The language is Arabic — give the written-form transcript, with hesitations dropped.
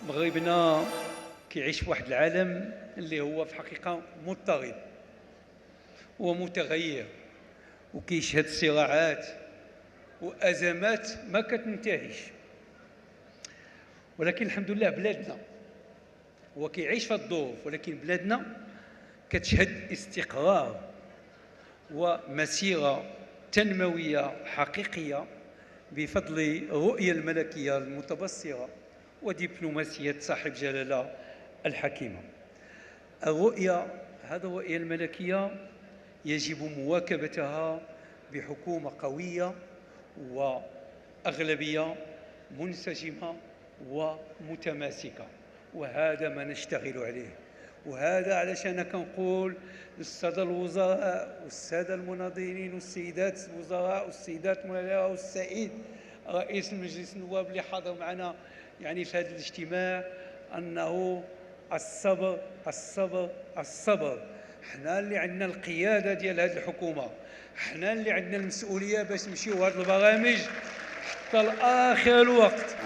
مغربنا كيعيش في واحد العالم اللي هو في حقيقة مضطرب ومتغير، وكيشهد صراعات وأزمات ما كتنتهيش. ولكن الحمد لله بلادنا هو كيعيش في الظروف، ولكن بلادنا كتشهد استقرار ومسيرة تنموية حقيقية بفضل الرؤية الملكية المتبصرة ودبلوماسية صاحب جلالة الحكيمة. هذه الرؤية الملكية يجب مواكبتها بحكومة قوية وأغلبية منسجمة ومتماسكة، وهذا ما نشتغل عليه. وهذا علشان كنقول للسادة الوزراء والسادة المناضلين والسيدات الوزراء والسيدات المناضلات والسيد رئيس المجلس النواب اللي حاضر معنا يعني في هذا الاجتماع أنه الصبر الصبر الصبر. حنا اللي عندنا القيادة ديال هذه الحكومة، حنا اللي عندنا المسؤولية باش نمشيو هذه البرامج حتى لآخر الوقت.